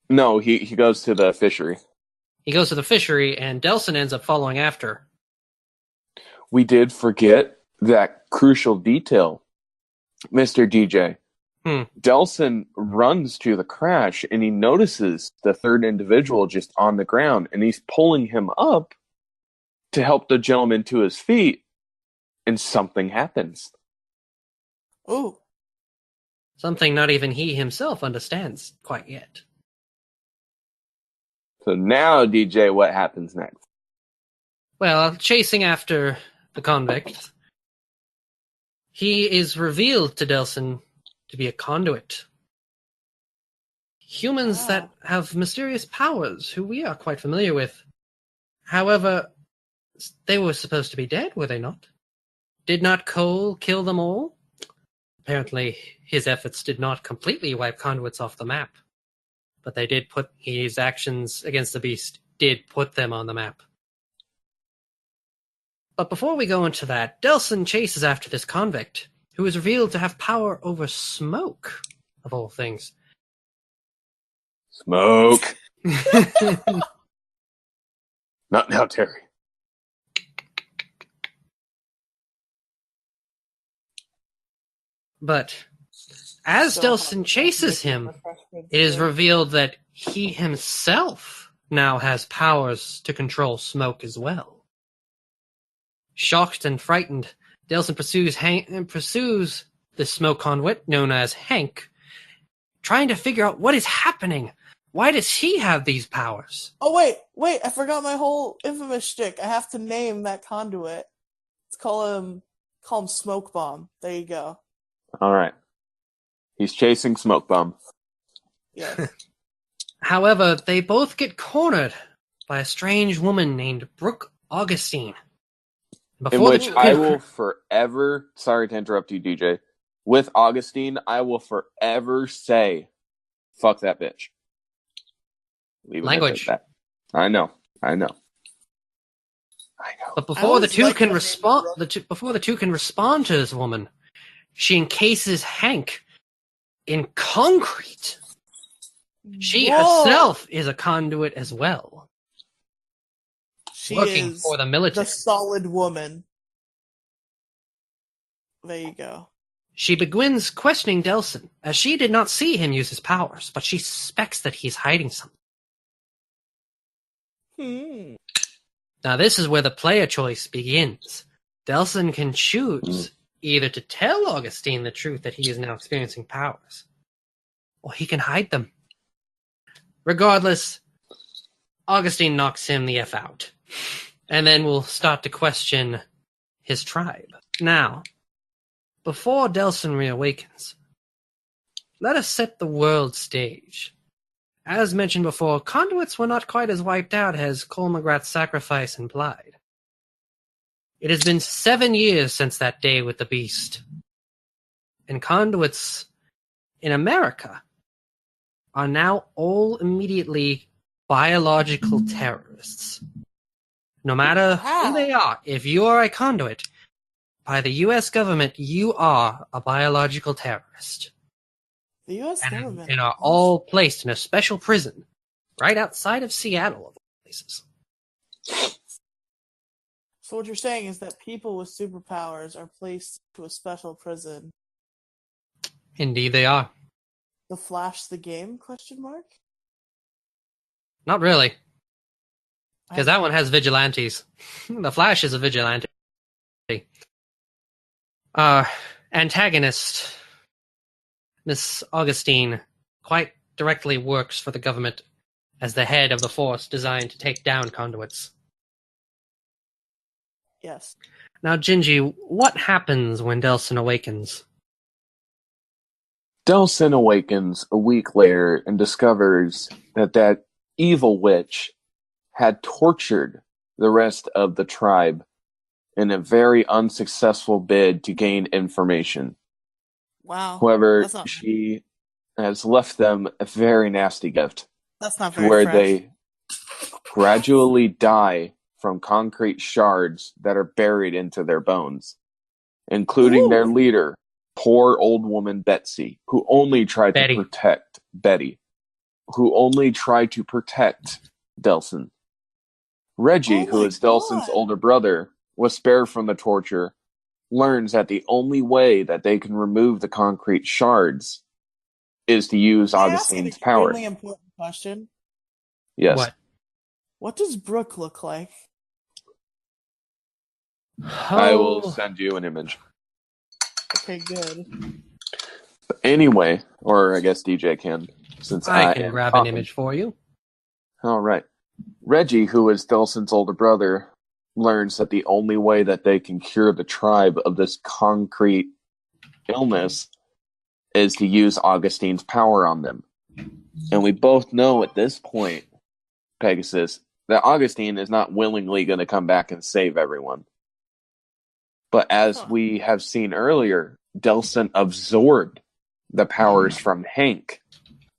No, he goes to the fishery. He goes to the fishery, and Delson ends up following after. We did forget that crucial detail, Mr. DJ. Delson runs to the crash, and he notices the third individual just on the ground, and he's pulling him up to help the gentleman to his feet, and something happens. Ooh. Something not even he himself understands quite yet. So now, DJ, what happens next? Well, chasing after the convict, he is revealed to Delson to be a conduit. Humans that have mysterious powers, who we are quite familiar with. However, they were supposed to be dead, were they not? Did not Cole kill them all? Apparently, his efforts did not completely wipe conduits off the map. But they did put his actions against the beast did put them on the map. But before we go into that, Delson chases after this convict, who is revealed to have power over smoke, of all things. Smoke! Not now, Terry. But as Delson chases him, it is revealed that he himself now has powers to control smoke as well. Shocked and frightened, Delson pursues the smoke conduit known as Hank, trying to figure out what is happening. Why does he have these powers? Oh, wait, I forgot my whole infamous shtick. I have to name that conduit. Let's call him Smoke Bomb. There you go. All right. He's chasing Smoke Bomb. Yes. However, they both get cornered by a strange woman named Brooke Augustine. In which I will forever, sorry to interrupt you, DJ, with Augustine, I will forever say, fuck that bitch. Leave it language. That. I know. But before the two can respond to this woman, she encases Hank in concrete. She herself is a conduit as well. She working is for the military. The solid woman. There you go. She begins questioning Delson, as she did not see him use his powers, but she suspects that he's hiding something. Now this is where the player choice begins. Delson can choose either to tell Augustine the truth that he is now experiencing powers, or he can hide them. Regardless, Augustine knocks him the F out, and then we'll start to question his tribe. Now, before Delson reawakens, let us set the world stage. As mentioned before, conduits were not quite as wiped out as Cole McGrath's sacrifice implied. It has been 7 years since that day with the beast, and conduits in America are now all immediately biological terrorists. No matter who they are, if you are a conduit, by the U.S. government, you are a biological terrorist. The U.S. government. And are all placed in a special prison right outside of Seattle, of all places. So what you're saying is that people with superpowers are placed to a special prison. Indeed they are. The Flash the game? Question mark? Not really. Because that one has vigilantes. The Flash is a vigilante. Antagonist, Miss Augustine, quite directly works for the government as the head of the force designed to take down conduits. Yes. Now, Gingy, what happens when Delsin awakens? Delsin awakens a week later and discovers that evil witch had tortured the rest of the tribe in a very unsuccessful bid to gain information. Wow. However, she has left them a very nasty gift. That's not very where fresh. They gradually die from concrete shards that are buried into their bones, including their leader, poor old woman Betsy, who only tried to protect Betty, who only tried to protect Delsin. Reggie, who is Delsin's older brother, was spared from the torture, learns that the only way that they can remove the concrete shards is to use Augustine's power. Extremely important question. Yes. What does Brooke look like? I will send you an image. Okay, good. But anyway, or I guess DJ can, since I can grab talking. an image for you. All right. Reggie, who is Delsin's older brother, learns that the only way that they can cure the tribe of this concrete illness is to use Augustine's power on them. And we both know at this point, Pegasus, that Augustine is not willingly going to come back and save everyone. But as we have seen earlier, Delsin absorbed the powers from Hank,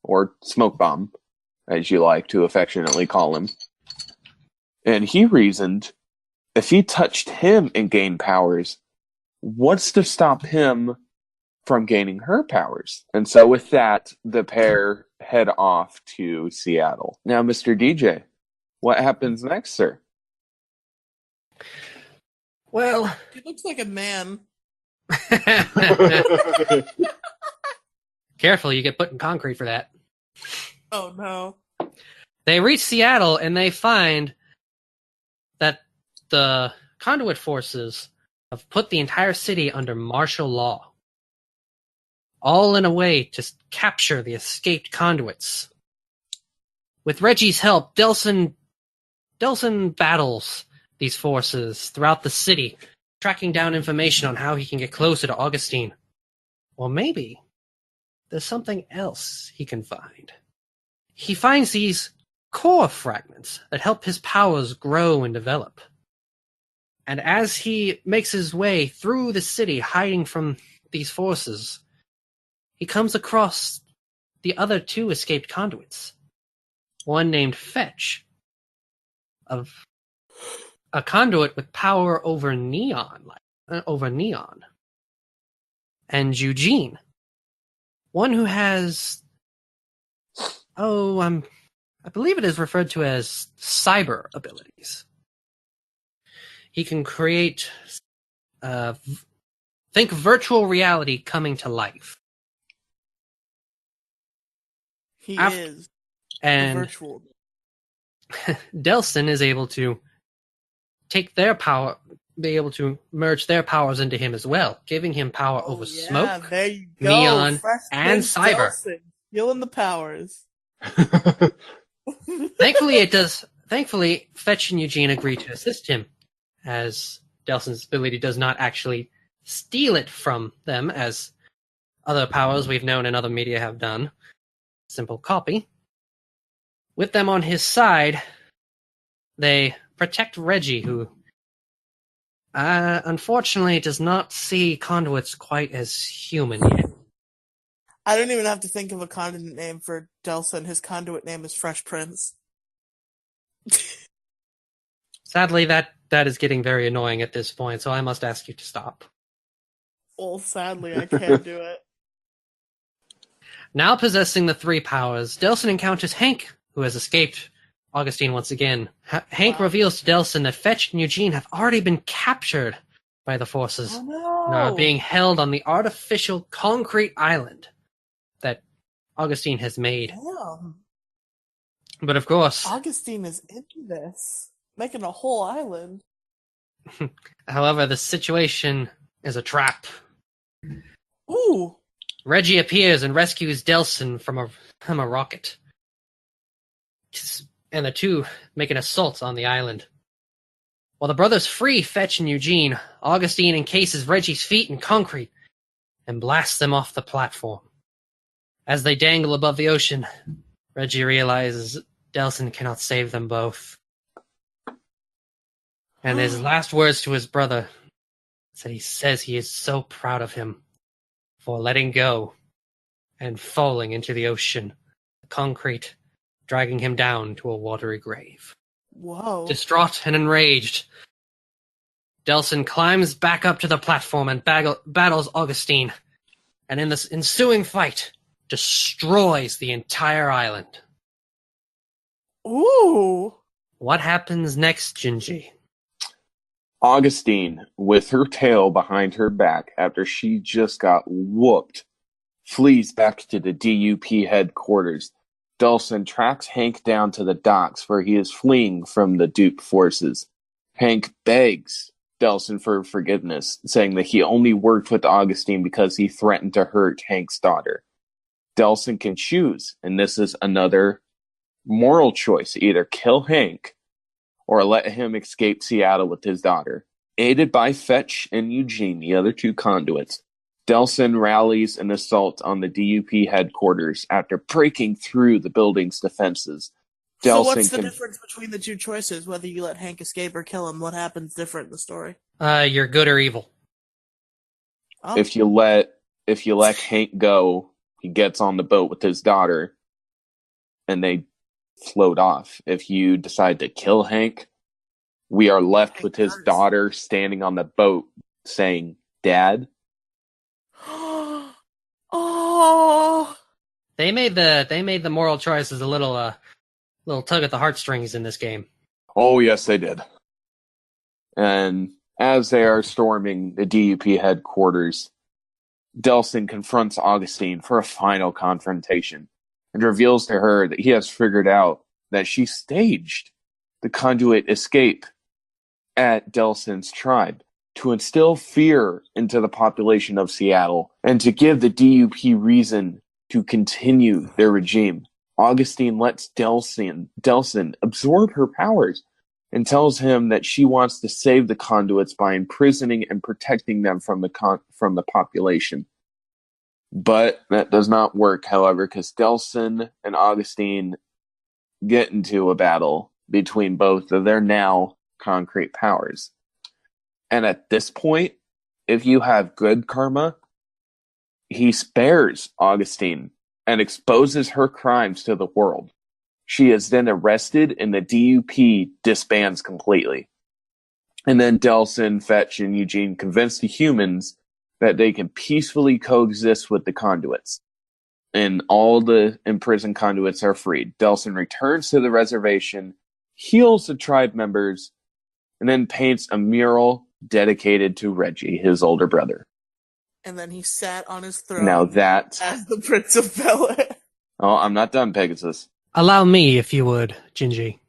or Smoke Bomb, as you like to affectionately call him. And he reasoned, if he touched him and gained powers, what's to stop him from gaining her powers? And so with that, the pair head off to Seattle. Now, Mr. DJ, what happens next, sir? Well, he looks like a man. Careful, you get put in concrete for that. Oh, no. They reach Seattle and they find that the conduit forces have put the entire city under martial law. All in a way to capture the escaped conduits. With Reggie's help, Delsin battles these forces throughout the city, tracking down information on how he can get closer to Augustine. Or maybe there's something else he can find. He finds these core fragments that help his powers grow and develop. And as he makes his way through the city, hiding from these forces, he comes across the other two escaped conduits. One named Fetch, of a conduit with power over neon. And Eugene, one who has, I believe it is referred to as cyber abilities. He can create, think virtual reality coming to life. He is and virtual. Delsin is able to take their power, be able to merge their powers into him as well, giving him power over smoke, there you go. neon, and cyber. Stealing the powers. Thankfully, Fetch and Eugene agree to assist him, as Delsin's ability does not actually steal it from them, as other powers we've known in other media have done. Simple copy. With them on his side, they protect Reggie, who unfortunately does not see conduits quite as human yet. I don't even have to think of a conduit name for Delson. His conduit name is Fresh Prince. Sadly, that is getting very annoying at this point, so I must ask you to stop. Well, sadly, I can't do it. Now possessing the three powers, Delson encounters Hank, who has escaped Augustine once again. Hank reveals to Delson that Fetch and Eugene have already been captured by the forces Oh, no. and are being held on the artificial concrete island that Augustine has made. Damn. But of course, Augustine is into this, making a whole island. however, the situation is a trap. Ooh. Reggie appears and rescues Delson from a rocket. And the two make an assault on the island. While the brothers free Fetch and Eugene, Augustine encases Reggie's feet in concrete and blasts them off the platform. As they dangle above the ocean, Reggie realizes Delson cannot save them both. And his last words to his brother is that he says he is so proud of him for letting go and falling into the ocean, the concrete dragging him down to a watery grave. Whoa. Distraught and enraged, Delson climbs back up to the platform and battles Augustine, and in this ensuing fight, destroys the entire island. Ooh. What happens next, Gingy? Augustine, with her tail behind her back after she just got whooped, flees back to the DUP headquarters. Delson tracks Hank down to the docks where he is fleeing from the dupe forces. Hank begs Delson for forgiveness, saying that he only worked with Augustine because he threatened to hurt Hank's daughter. Delson can choose, and this is another moral choice: either kill Hank or let him escape Seattle with his daughter. Aided by Fetch and Eugene, the other two conduits, Delson rallies an assault on the DUP headquarters after breaking through the building's defenses. So what's the difference between the two choices? Whether you let Hank escape or kill him, what happens different in the story? You're good or evil. Oh. If you let Hank go, he gets on the boat with his daughter, and they float off. If you decide to kill Hank, we are left with his daughter standing on the boat saying, "Dad." Oh. They made the moral choices a little tug at the heartstrings in this game. Oh yes, they did. And as they are storming the DUP headquarters, Delson confronts Augustine for a final confrontation and reveals to her that he has figured out that she staged the conduit escape at Delson's tribe to instill fear into the population of Seattle and to give the DUP reason to continue their regime. Augustine lets Delson absorb her powers and tells him that she wants to save the conduits by imprisoning and protecting them from the population. But that does not work, however, because Delson and Augustine get into a battle between both of their now concrete powers. And at this point, if you have good karma, he spares Augustine and exposes her crimes to the world. She is then arrested and the DUP disbands completely. And then Delson, Fetch, and Eugene convince the humans that they can peacefully coexist with the conduits. And all the imprisoned conduits are freed. Delson returns to the reservation, heals the tribe members, and then paints a mural dedicated to Reggie, his older brother. And then he sat on his throne Now that as the Prince of Bel-Air. Oh, I'm not done, Pegasus. Allow me, if you would, Gingy.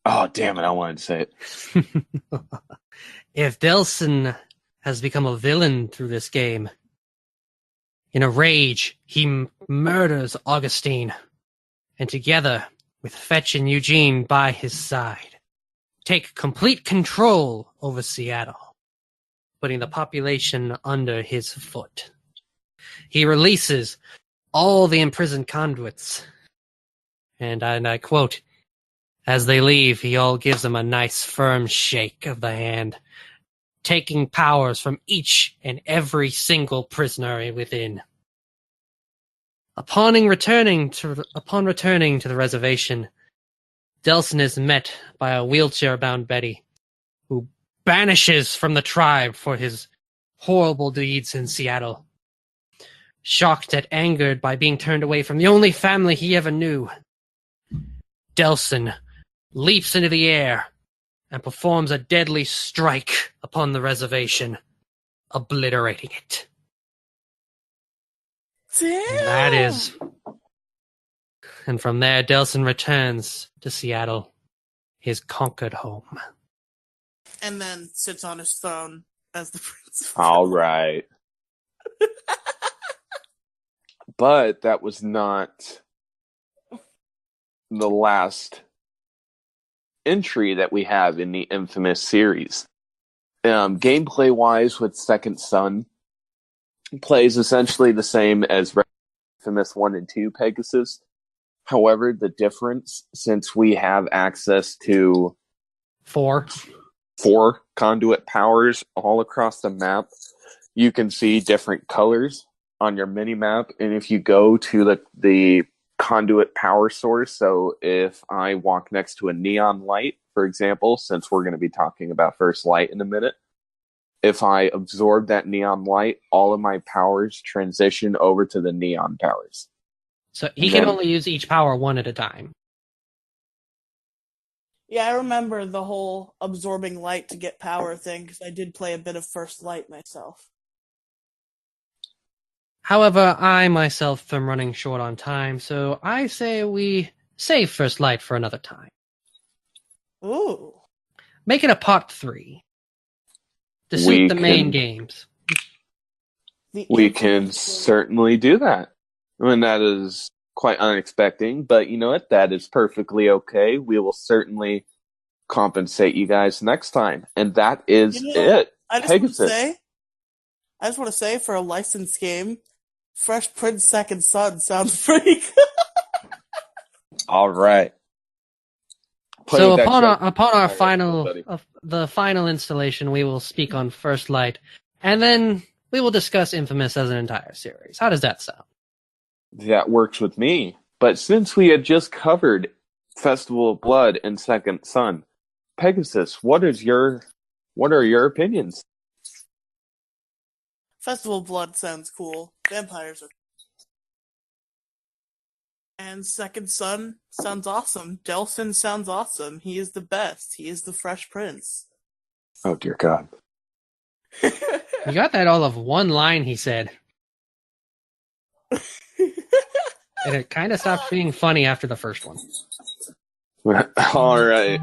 Oh, damn it, I wanted to say it. If Delson has become a villain through this game, in a rage, he murders Augustine, and together with Fetch and Eugene by his side, take complete control over Seattle, putting the population under his foot. he releases all the imprisoned conduits. And I quote, as they leave, he all gives them a nice firm shake of the hand, taking powers from each and every single prisoner within. Upon returning to the reservation, Delson is met by a wheelchair-bound Betty, who banishes from the tribe for his horrible deeds in Seattle. Shocked and angered by being turned away from the only family he ever knew, Delson leaps into the air and performs a deadly strike upon the reservation, obliterating it. Damn. And from there, Delson returns to Seattle, his conquered home. And then sits on his throne as the prince. All right. But that was not the last entry that we have in the inFamous series. Gameplay-wise, with Second Son, plays essentially the same as inFamous 1 and 2 Pegasus. However, the difference, since we have access to four conduit powers all across the map, you can see different colors on your mini-map. And if you go to the conduit power source, so if I walk next to a neon light, for example, since we're going to be talking about First Light in a minute, if I absorb that neon light, all of my powers transition over to the neon powers. So he can only use each power one at a time. Yeah, I remember the whole absorbing light to get power thing, because I did play a bit of First Light myself. However, I myself am running short on time, so I say we save First Light for another time. Ooh. Make it a part 3. To suit the main games. We can certainly do that. I mean, that is quite unexpected, but you know what? That is perfectly okay. We will certainly compensate you guys next time. And that is it. I just want to say, for a licensed game, Fresh Prince Second Son sounds pretty good. All right. So upon our final installation, we will speak on First Light, and then we will discuss inFamous as an entire series. How does that sound? That works with me. But since we had just covered Festival of Blood and Second Son, Pegasus, what are your opinions? Festival of Blood sounds cool. Vampires are. And Second Son sounds awesome. Delson sounds awesome. He is the best. He is the Fresh Prince. Oh, dear God. You got that all of one line, he said. And it kind of stopped being funny after the first one. All right.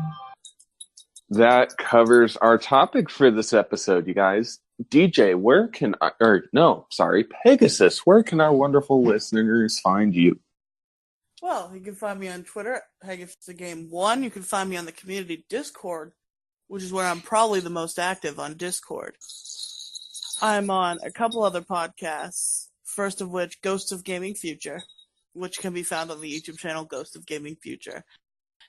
That covers our topic for this episode, you guys. DJ, Pegasus, where can our wonderful listeners find you? Well, you can find me on Twitter, HegaFisTheGame1. You can find me on the community Discord, which is where I'm probably the most active on Discord. I'm on a couple other podcasts, first of which, Ghost of Gaming Future, which can be found on the YouTube channel Ghost of Gaming Future.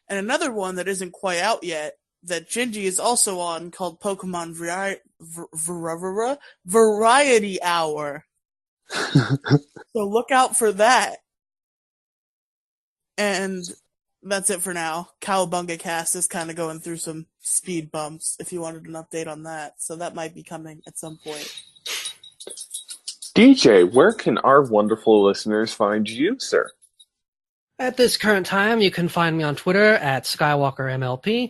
And another one that isn't quite out yet, that Gingy is also on, called Pokemon Variety Hour. So look out for that. And that's it for now. Cowabunga Cast is kind of going through some speed bumps, if you wanted an update on that. So that might be coming at some point. DJ, where can our wonderful listeners find you, sir? At this current time, you can find me on Twitter at SkywalkerMLP.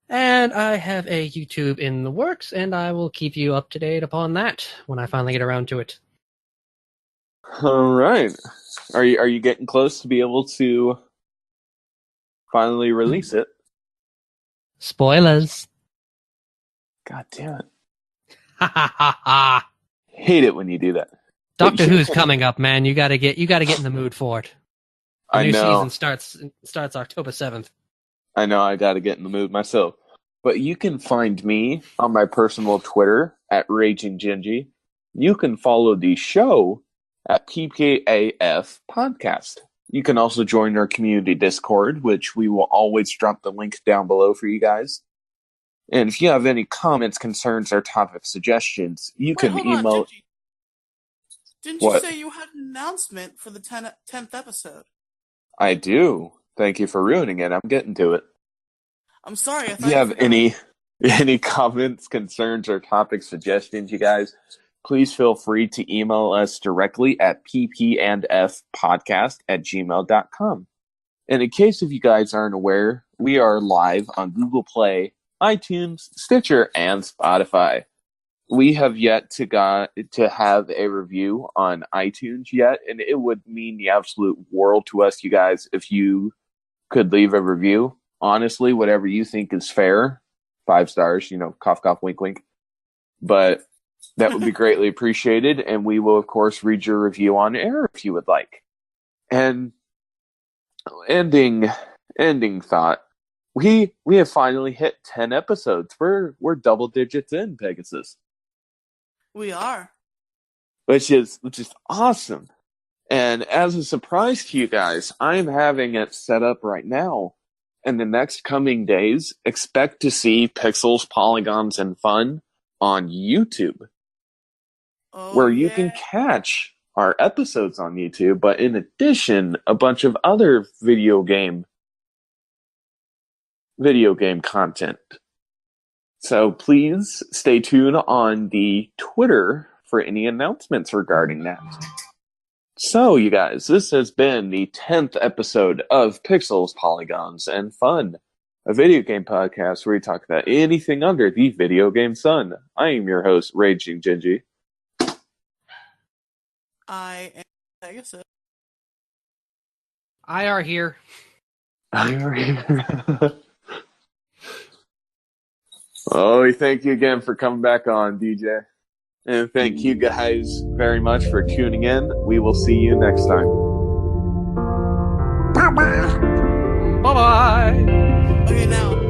And I have a YouTube in the works, and I will keep you up to date upon that when I finally get around to it. All right. Are you getting close to be able to finally release it? Spoilers. God damn it. Ha ha ha ha. Hate it when you do that. Doctor Who's coming up, man. You gotta get in the mood for it. The new season starts October 7th. I know, I gotta get in the mood myself. But you can find me on my personal Twitter at RagingGingy. You can follow the show at PPAF Podcast. You can also join our community Discord, which we will always drop the link down below for you guys. And if you have any comments, concerns, or topic suggestions, you can email... Didn't you say you had an announcement for the 10th episode? I do. Thank you for ruining it. I'm getting to it. I'm sorry. If you have any comments, concerns, or topic suggestions, you guys, please feel free to email us directly at ppandfpodcast@gmail.com. And in case if you guys aren't aware, we are live on Google Play, iTunes, Stitcher, and Spotify. We have yet to have a review on iTunes yet, and it would mean the absolute world to us, you guys, if you could leave a review. Honestly, whatever you think is fair, 5 stars, cough, cough, wink, wink. But that would be greatly appreciated, and we will, of course, read your review on air if you would like. And ending thought. We have finally hit 10 episodes. We're double digits in, Pegasus. We are. Which is awesome. And as a surprise to you guys, I'm having it set up right now. In the next coming days, expect to see Pixels, Polygons, and Fun on YouTube. Where you can catch our episodes on YouTube, but in addition, a bunch of other video game content. So please stay tuned on the Twitter for any announcements regarding that. So, you guys, this has been the 10th episode of Pixels, Polygons, and Fun, a video game podcast where we talk about anything under the video game sun. I am your host, Raging Gingy. I am Pegasus. IR here. IR here. Oh, we thank you again for coming back on, DJ. And thank you guys very much for tuning in. We will see you next time. Bye-bye. Okay, now.